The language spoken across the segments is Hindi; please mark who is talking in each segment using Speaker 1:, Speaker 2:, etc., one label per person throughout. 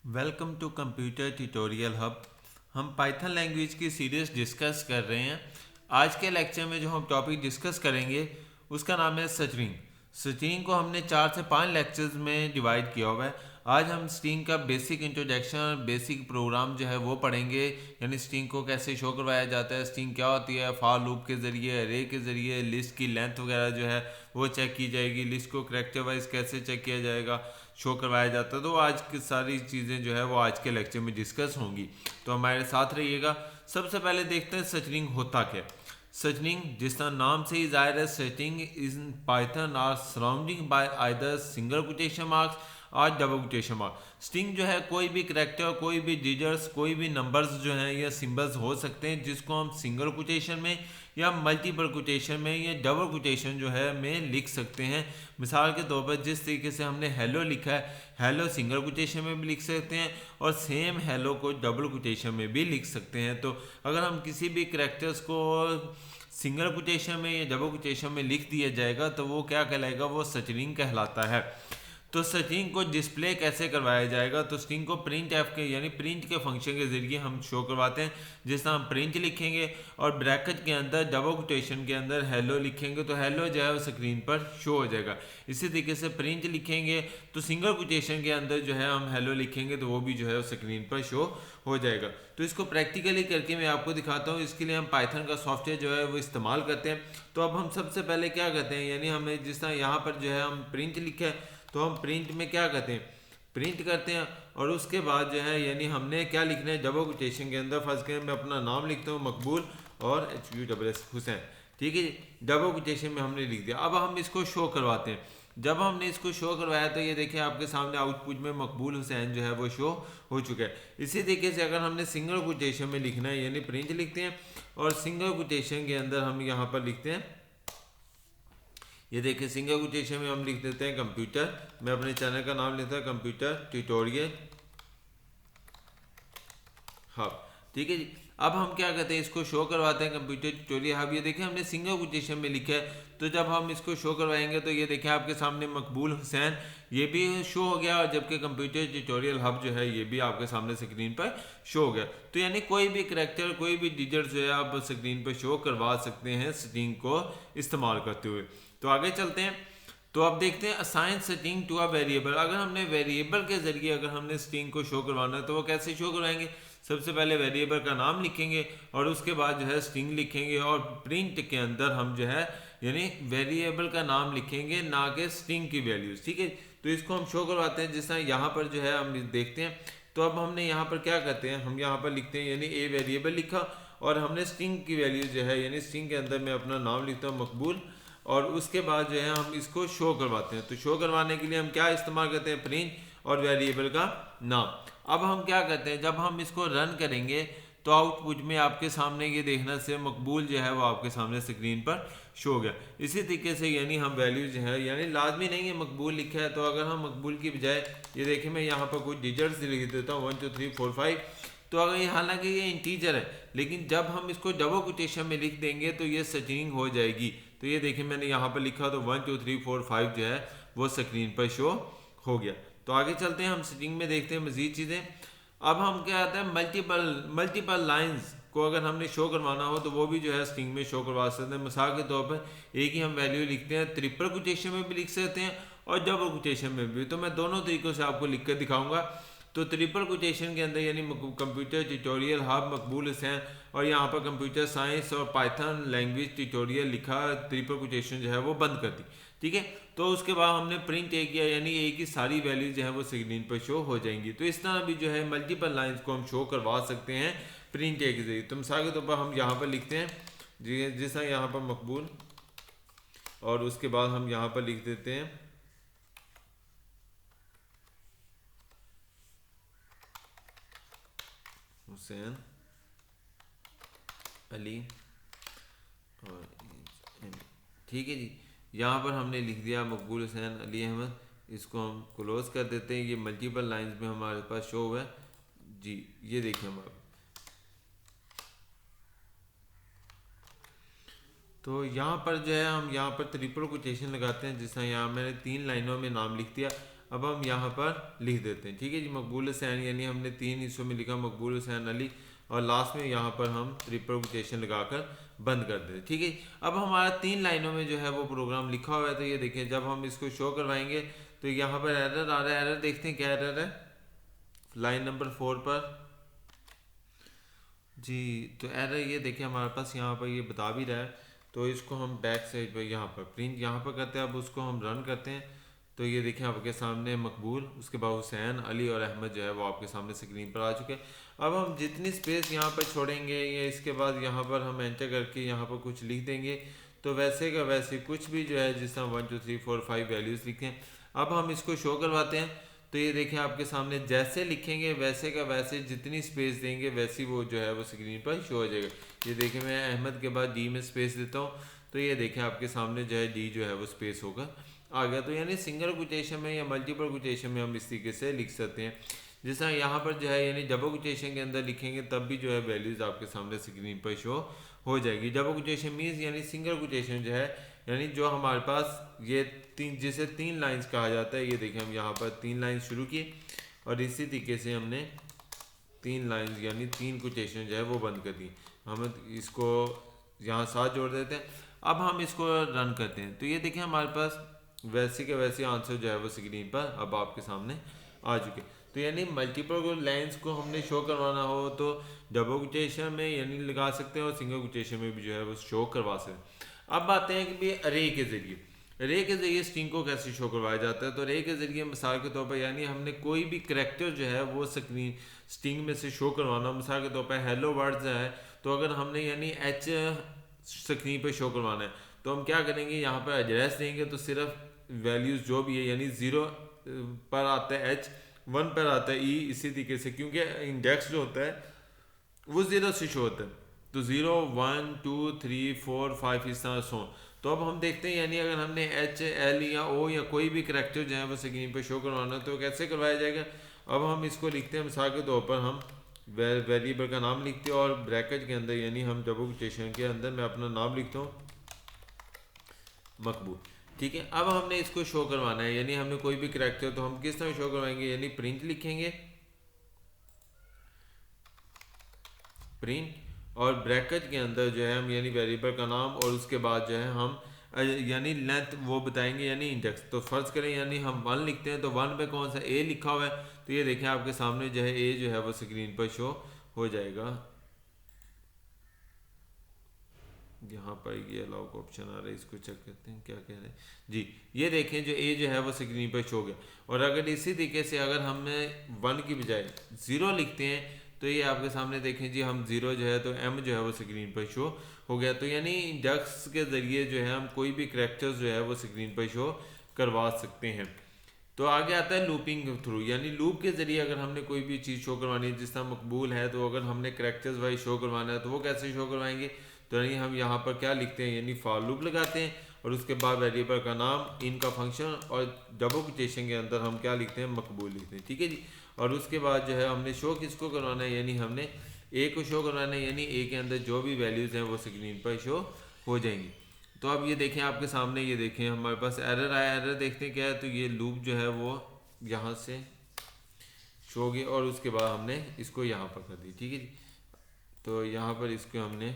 Speaker 1: Welcome to computer tutorial hub. हम पाइथन लैंग्वेज की सीरीज डिस्कस कर रहे हैं। आज के लेक्चर में जो हम टॉपिक डिस्कस करेंगे उसका नाम है स्ट्रिंग। स्ट्रिंग को हमने 4 से 5 लेक्चर्स में डिवाइड किया हुआ है। आज हम स्ट्रिंग का बेसिक इंट्रोडक्शन और बेसिक प्रोग्राम जो है वो पढ़ेंगे, यानी स्ट्रिंग को कैसे शो करवाया जाता है, स्ट्रिंग क्या होती है, फॉर लूप के ज़रिए, अरे के ज़रिए, लिस्ट की लेंथ वगैरह जो है वो चेक की जाएगी, लिस्ट को करेक्टर वाइज कैसे चेक किया जाएगा, शो करवाया जाता है। तो आज की सारी चीज़ें जो है वो आज के लेक्चर में डिस्कस होंगी, तो हमारे साथ रहिएगा। सबसे पहले देखते हैं स्ट्रिंग होता क्या। स्ट्रिंग जिस तरह नाम से ही जाहिर है, string is Python are surrounding by either single quotation marks और डबल कोटेशन मार्क। स्ट्रिंग जो है कोई भी करेक्टर, कोई भी डिजिट्स, कोई भी नंबर्स जो हैं या सिंबल्स हो सकते हैं जिसको हम सिंगल कोटेशन में या मल्टीपल कोटेशन में या डबल कोटेशन जो है में लिख सकते हैं। मिसाल के तौर पर जिस तरीके से हमने हेलो लिखा है, हेलो सिंगल कोटेशन में भी लिख सकते हैं और सेम हेलो को डबल कोटेशन में भी लिख सकते हैं। तो अगर हम किसी भी करेक्टर्स को सिंगल कोटेशन में या डबल कोटेशन में लिख दिया जाएगा तो वो क्या कहलाएगा, वो स्ट्रिंग कहलाता है। तो स्ट्रिंग को डिस्प्ले कैसे करवाया जाएगा, तो स्ट्रिंग को प्रिंट एफ के यानी प्रिंट के फंक्शन के जरिए हम शो करवाते हैं। जिस तरह हम प्रिंट लिखेंगे और ब्रैकेट के अंदर डबल कोटेशन के अंदर हेलो लिखेंगे तो हेलो जो है वो स्क्रीन पर शो हो जाएगा। इसी तरीके से प्रिंट लिखेंगे तो सिंगल कोटेशन के अंदर जो है हम हेलो लिखेंगे तो वो भी जो है स्क्रीन पर शो हो जाएगा। तो इसको प्रैक्टिकली करके मैं आपको दिखाता हूँ। इसके लिए हम पाइथन का सॉफ्टवेयर जो है वो इस्तेमाल करते हैं। तो अब हम सबसे पहले क्या करते हैं, यानी हमें जिस तरह यहाँ पर जो है हम प्रिंट लिखे है तो हम प्रिंट में क्या करते हैं, प्रिंट करते हैं और उसके बाद जो है यानी हमने क्या लिखना है, डबल कोटेशन के अंदर फर्स्ट के मैं अपना नाम लिखता हूँ मकबूल और HUSS हुसैन, ठीक है जी। डबल कोटेशन में हमने लिख दिया। अब हम इसको शो करवाते हैं। जब हमने इसको शो करवाया तो ये देखिए आपके सामने आउटपुट में मकबूल हुसैन जो है वो शो हो चुका है। इसी तरीके से अगर हमने सिंगल कोटेशन में लिखना है यानी प्रिंट लिखते हैं और सिंगल कोटेशन के अंदर हम यहाँ पर लिखते हैं, ये देखिए सिंगल कोटेशन में हम लिख देते हैं कंप्यूटर। मैं अपने चैनल का नाम लेता हूँ कंप्यूटर ट्यूटोरियल हब, ठीक है जी। अब हम क्या करते हैं, इसको शो करवाते हैं कंप्यूटर ट्यूटोरियल हब। ये देखिए हमने सिंगल कोटेशन में लिखा है, तो जब हम इसको शो करवाएंगे तो ये देखिए आपके सामने मकबूल हुसैन ये भी शो हो गया और जबकि कंप्यूटर ट्यूटोरियल हब जो है ये भी आपके सामने स्क्रीन पर शो हो गया। तो यानी कोई भी करेक्टर, कोई भी डिजिट जो है आप स्क्रीन पर शो करवा सकते हैं स्ट्रिंग को इस्तेमाल करते हुए। तो आगे चलते हैं। तो अब देखते हैं assign string to a variable. अगर हमने वेरिएबल के जरिए अगर हमने स्ट्रिंग को शो करवाना है तो वो कैसे शो करवाएंगे, सबसे पहले वेरिएबल का नाम लिखेंगे और उसके बाद जो है स्ट्रिंग लिखेंगे और प्रिंट के अंदर हम जो है यानी वेरिएबल का नाम लिखेंगे ना कि स्ट्रिंग की वैल्यूज, ठीक है। तो इसको हम शो करवाते हैं। जिस तरह यहाँ पर जो है हम देखते हैं, तो अब हमने यहाँ पर क्या करते हैं, हम यहाँ पर लिखते हैं यानी ए वेरिएबल लिखा और हमने स्ट्रिंग की वैल्यू जो है यानी स्ट्रिंग के अंदर मैं अपना नाम लिखता हूँ मकबूल और उसके बाद जो है हम इसको शो करवाते हैं। तो शो करवाने के लिए हम क्या इस्तेमाल करते हैं, प्रिंट और वेरिएबल का नाम। अब हम क्या करते हैं, जब हम इसको रन करेंगे तो आउटपुट में आपके सामने ये देखना से मकबूल जो है वो आपके सामने स्क्रीन पर शो हो गया। इसी तरीके से यानी हम वैल्यू जो है यानी लाजमी नहीं है मकबूल लिखा है, तो अगर हम मकबूल की बजाय ये देखिए मैं यहाँ पर कुछ डिजिट्स लिख देता हूँ 1 2 3 4 5, तो अगर ये हालांकि ये इंटीजर है लेकिन जब हम इसको डबल कोटेशन में लिख देंगे तो ये स्ट्रिंग हो जाएगी। तो ये देखिए मैंने यहाँ पर लिखा तो 1 2 3 4 5 जो है वो स्क्रीन पर शो हो गया। तो आगे चलते हैं, हम स्ट्रिंग में देखते हैं मजीद चीज़ें। अब हम क्या आता है मल्टीपल लाइंस को अगर हमने शो करवाना हो तो वो भी जो है स्ट्रिंग में शो करवा सकते हैं। मिसाल के तौर पर एक ही हम वैल्यू लिखते हैं, ट्रिपल कोटेशन में भी लिख सकते हैं और डबल कोटेशन में भी। तो मैं दोनों तरीक़ों से आपको लिख कर दिखाऊंगा। तो ट्रिपल कोटेशन के अंदर यानी कंप्यूटर ट्यूटोरियल हब मकबूल हुसैन और यहाँ पर कंप्यूटर साइंस और पाइथन लैंग्वेज ट्यूटोरियल लिखा, ट्रिपल कोटेशन जो है वो बंद कर दी, ठीक है। तो उसके बाद हमने प्रिंट ए किया यानी ए की सारी वैल्यूज जो है वो स्क्रीन पर शो हो जाएंगी। तो इस तरह भी जो है मल्टीपल लाइंस को हम शो करवा सकते हैं प्रिंट ए के जरिए। तो मिसाल के तौर पर हम यहाँ पर लिखते हैं जिस तरह यहाँ पर मकबूल और उसके बाद हम यहाँ पर लिख देते हैं हुसैन अली और ठीक है जी। यहाँ पर हमने लिख दिया मकबूल हुसैन अली अहमद। इसको हम क्लोज कर देते हैं। ये मल्टीपल लाइंस में हमारे पास शो हुआ है जी। ये देखिए हम तो यहाँ पर जो है हम यहाँ पर ट्रिपल कोटेशन लगाते हैं। जिस तरह यहाँ मैंने 3 लाइनों में नाम लिख दिया। अब हम यहाँ पर लिख देते हैं, ठीक है जी। मकबूल हुसैन यानी हमने 3 हिस्सों में लिखा मकबूल हुसैन अली, और लास्ट में यहाँ पर हम ट्रिपल कोटेशन लगाकर बंद कर देते, ठीक है। अब हमारा 3 लाइनों में जो है वो प्रोग्राम लिखा हुआ है। तो ये देखिए जब हम इसको शो करवाएंगे तो यहाँ पर एरर आ रहा है। एरर देखते हैं क्या एरर है लाइन नंबर 4 पर जी। तो एरर ये देखिए हमारे पास यहाँ पर ये बता भी रहा है। तो इसको हम बैक साइड पर यहाँ पर प्रिंट यहाँ पर करते हैं। अब उसको हम रन करते हैं तो ये देखिए आपके सामने मकबूल, उसके बाद हुसैन, अली और अहमद जो है वो आपके सामने स्क्रीन पर आ चुके हैं। अब हम जितनी स्पेस यहाँ पर छोड़ेंगे या इसके बाद यहाँ पर हम एंटर करके यहाँ पर कुछ लिख देंगे तो वैसे का वैसे कुछ भी जो है जिस तरह 1 2 3 4 5 वैल्यूज़ लिखें। अब हम इसको शो करवाते हैं तो ये देखिए आपके सामने जैसे लिखेंगे वैसे का वैसे जितनी स्पेस देंगे वैसी वो जो है वो स्क्रीन पर शो हो जाएगा। ये देखिए मैं अहमद के बाद डी में स्पेस देता हूँ तो ये देखें आपके सामने जो है डी जो है वो स्पेस होगा आ गया। तो यानी सिंगल कोटेशन में या मल्टीपल कोटेशन में हम इस तरीके से लिख सकते हैं। जिस तरह यहाँ पर जो है यानी डबल कोटेशन के अंदर लिखेंगे तब भी जो है वैल्यूज़ आपके सामने स्क्रीन पर शो हो जाएगी। डबल कोटेशन मीन्स यानी सिंगल कोटेशन जो है यानी जो हमारे पास ये जिसे 3 लाइंस कहा जाता है। ये देखें हम यहाँ पर 3 लाइंस शुरू किए और इसी तरीके से हमने 3 लाइंस यानी 3 कोटेशन जो है वो बंद कर दी। हम इसको यहाँ साथ जोड़ देते हैं। अब हम इसको रन करते हैं तो ये देखें हमारे पास वैसे के वैसे आंसर जो है वो स्क्रीन पर अब आपके सामने आ चुके। तो यानी मल्टीपल लाइंस को हमने शो करवाना हो तो डबल कोटेशन में यानी लगा सकते हैं और सिंगल कोटेशन में भी जो है वो शो करवा सकते हैं। अब आते हैं कि भाई अरे के ज़रिए स्ट्रिंग को कैसे शो करवाया जाता है। तो अरे के ज़रिए मिसाल के तौर पर यानी हमने कोई भी करैक्टर जो है वो स्ट्रिंग में से शो करवाना। मिसाल के तौर पर हेलो वर्ड्स है तो अगर हमने यानी एच स्क्रीन पर शो करवाना है तो हम क्या करेंगे यहाँ पर एड्रेस देंगे तो सिर्फ वैल्यूज़ जो भी है यानी 0 पर आता है एच, 1 पर आता है ई, इसी तरीके से क्योंकि इंडेक्स जो होता है वो 0 से शो होता है। तो 0 1 2 3 4 5 इस तरह सो। तो अब हम देखते हैं यानी अगर हमने एच एल या ओ या कोई भी करैक्टर जो है वो स्क्रीन पर शो करवाना तो कैसे करवाया जाएगा। अब हम इसको लिखते हैं मिसाल के तौर पर हम वेरिएबल का नाम लिखते हैं और ब्रैकेट के अंदर यानी हम डबल कोटेशन के अंदर मैं अपना नाम लिखता हूँ मकबूल, ठीक है। अब हमने इसको शो करवाना है यानी हमने कोई भी करैक्टर तो हम किस तरह शो करवाएंगे यानी प्रिंट लिखेंगे प्रिंट और ब्रैकेट के अंदर जो है हम यानी वेरिएबल का नाम और उसके बाद जो है हम यानी लेंथ वो बताएंगे यानी इंडेक्स। तो फर्ज करें यानी हम 1 लिखते हैं तो 1 पे कौन सा ए लिखा हुआ है तो ये देखें आपके सामने जो है ए जो है वो स्क्रीन पर शो हो जाएगा। यहाँ पर ये अलाउ का ऑप्शन आ रहा है, इसको चेक करते हैं क्या कह रहे हैं जी। ये देखें जो ए जो है वो स्क्रीन पर शो हो गया। और अगर इसी तरीके से अगर हमने 1 की बजाय 0 लिखते हैं तो ये आपके सामने देखें जी हम 0 जो है तो एम जो है वो स्क्रीन पर शो हो गया। तो यानी इंडेक्स के ज़रिए जो है हम कोई भी करैक्टर्स जो है वो स्क्रीन पर शो करवा सकते हैं। तो आगे आता है लूपिंग थ्रू यानी लूप के ज़रिए अगर हमने कोई भी चीज़ शो करवानी है। जिस तरह मकबूल है तो अगर हमने करैक्टर्स वाइज शो करवाना है तो वो कैसे शो करवाएंगे। तो यानी हम यहाँ पर क्या लिखते हैं यानी फॉर लूप लगाते हैं और उसके बाद वेरिएबल का नाम इनका फंक्शन और डबल कोटेशन के अंदर हम क्या लिखते हैं मकबूल लिखते हैं, ठीक है जी। और उसके बाद जो है हमने शो किसको करवाना है यानी हमने ए को शो करवाना है यानी ए के अंदर जो भी वैल्यूज़ हैं वो स्क्रीन पर शो हो जाएंगी। तो अब ये देखें आपके सामने ये देखें हमारे पास एरर आया। एरर देखते हैं क्या है तो ये लूप जो है वो यहाँ से शो हो गया और उसके बाद हमने इसको यहाँ पर कर दी, ठीक है जी। तो यहाँ पर इसको हमने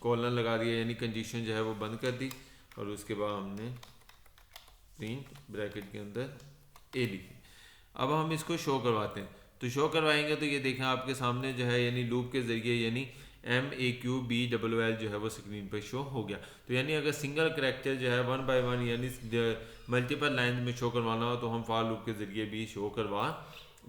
Speaker 1: कॉलन लगा दिया यानी कंडीशन जो है वो बंद कर दी और उसके बाद हमने प्रिंट ब्रैकेट के अंदर ए लिखी। अब हम इसको शो करवाते हैं तो शो करवाएंगे तो ये देखें आपके सामने जो है यानी लूप के ज़रिए यानी MAQBLL जो है वो स्क्रीन पर शो हो गया। तो यानी अगर सिंगल करैक्टर जो है 1 बाय 1 यानी मल्टीपल लाइन में शो करवाना हो तो हम फॉर लूप के ज़रिए भी शो करवा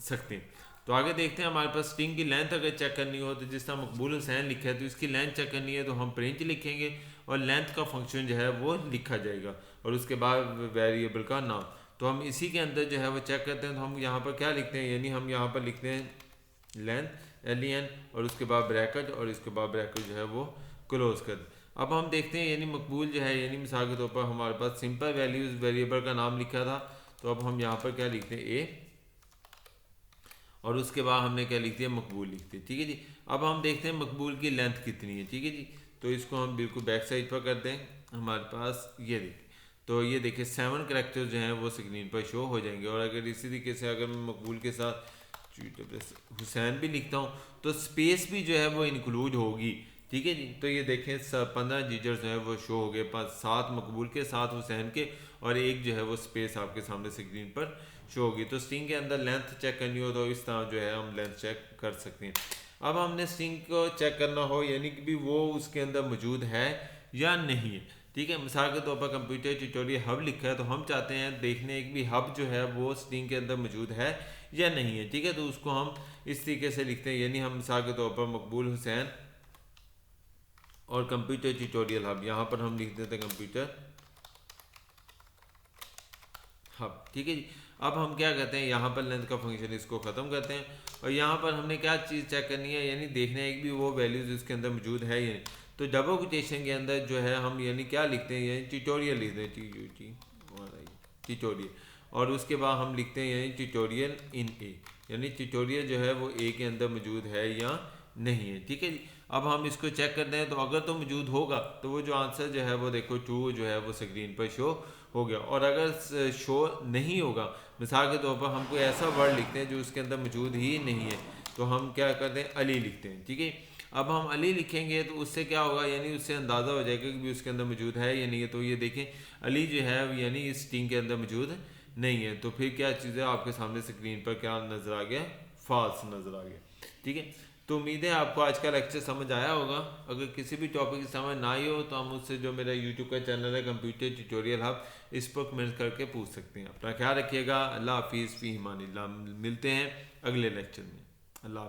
Speaker 1: सकते हैं। तो आगे देखते हैं हमारे पास स्ट्रिंग की लेंथ अगर चेक करनी हो तो जिस तरह मकबूल हुसैन लिखा है तो इसकी लेंथ चेक करनी है तो हम प्रिंट लिखेंगे और लेंथ का फंक्शन जो है वो लिखा जाएगा और उसके बाद वेरिएबल का नाम। तो हम इसी के अंदर जो है वो चेक करते हैं तो हम यहाँ पर क्या लिखते हैं यानी हम यहाँ पर लिखते हैं लेंथ LEN और उसके बाद ब्रैकेट और इसके बाद ब्रैकेट जो है वो क्लोज कर। अब हम देखते हैं यानी मकबूल जो है यानी मिसाल के तौर पर हमारे पास सिंपल वैल्यूज़ वेरिएबल का नाम लिखा था तो अब हम यहाँ पर क्या लिखते हैं ए और उसके बाद हमने क्या लिख दिया मकबूल लिखते हैं, ठीक है जी। अब हम देखते हैं मकबूल की लेंथ कितनी है, ठीक है जी। तो इसको हम बिल्कुल बैक साइड पर करते हैं हमारे पास ये देखिए तो ये देखिए 7 करैक्टर जो हैं वो स्क्रीन पर शो हो जाएंगे। और अगर इसी तरीके से अगर मैं मकबूल के साथ हुसैन भी लिखता हूँ तो स्पेस भी जो है वो इंक्लूड होगी, ठीक है जी। तो ये देखें 15 डिजिट जो है वो शो हो गए, 7 मकबूल के, 7 हुसैन के, और एक जो है वो स्पेस आपके सामने स्क्रीन पर शो होगी। तो स्ट्रिंग के अंदर लेंथ चेक करनी हो तो इस तरह जो है हम लेंथ चेक कर सकते हैं। अब हमने स्ट्रिंग को चेक करना हो यानी कि भी वो उसके अंदर मौजूद है या नहीं है, ठीक है। मिसाल के तौर पर कंप्यूटर ट्यूटोरियल हब लिखा है तो हम चाहते हैं देखने एक भी हब जो है वो स्ट्रिंग के अंदर मौजूद है या नहीं है, ठीक है। तो उसको हम इस तरीके से लिखते हैं, यानी हम मिसाल के तौर पर मकबूल हुसैन और कंप्यूटर ट्यूटोरियल हब, यहाँ पर हम लिख देते हैं कंप्यूटर हब, ठीक है जी। अब हम क्या करते हैं, यहाँ पर लेंथ का फंक्शन इसको ख़त्म करते हैं और यहाँ पर हमने क्या चीज़ चेक करनी है, यानी देखना है कि भी वो वैल्यूज़ इसके अंदर मौजूद है या नहीं। तो डबल कोटेशन के अंदर जो है हम यानी क्या लिखते हैं, यानी ट्यूटोरियल लिखते हैं, ट्यूटोरियल, और उसके बाद हम लिखते हैं यानी ट्यूटोरियल इन ए, यानी ट्यूटोरियल जो है वो ए के अंदर मौजूद है या नहीं है, ठीक है जी। अब हम इसको चेक करते हैं तो अगर तो मौजूद होगा तो वो जो आंसर जो है वो देखो ट्रू जो है वो स्क्रीन पर शो हो गया। और अगर शो नहीं होगा, मिसाल के तौर पर हम कोई ऐसा वर्ड लिखते हैं जो उसके अंदर मौजूद ही नहीं है, तो हम क्या करते हैं, अली लिखते हैं, ठीक है। अब हम अली लिखेंगे तो उससे क्या होगा, यानी उससे अंदाज़ा हो जाएगा कि भी उसके अंदर मौजूद है या नहीं है। तो ये देखें अली जो है यानी इस स्ट्रिंग के अंदर मौजूद नहीं है। तो फिर क्या चीज़ है आपके सामने स्क्रीन पर क्या नज़र आ गया, फॉल्स नज़र आ गया, ठीक है। तो उम्मीद है आपको आज का लेक्चर समझ आया होगा। अगर किसी भी टॉपिक की समझ ना आई हो तो हम उससे जो मेरा यूट्यूब का चैनल है कंप्यूटर ट्यूटोरियल हब, इस पर कमेंट करके पूछ सकते हैं। अपना ख्याल रखिएगा। अल्लाह हाफिज़, फ़ी अमानिल्लाह। मिलते हैं अगले लेक्चर में। अल्लाह।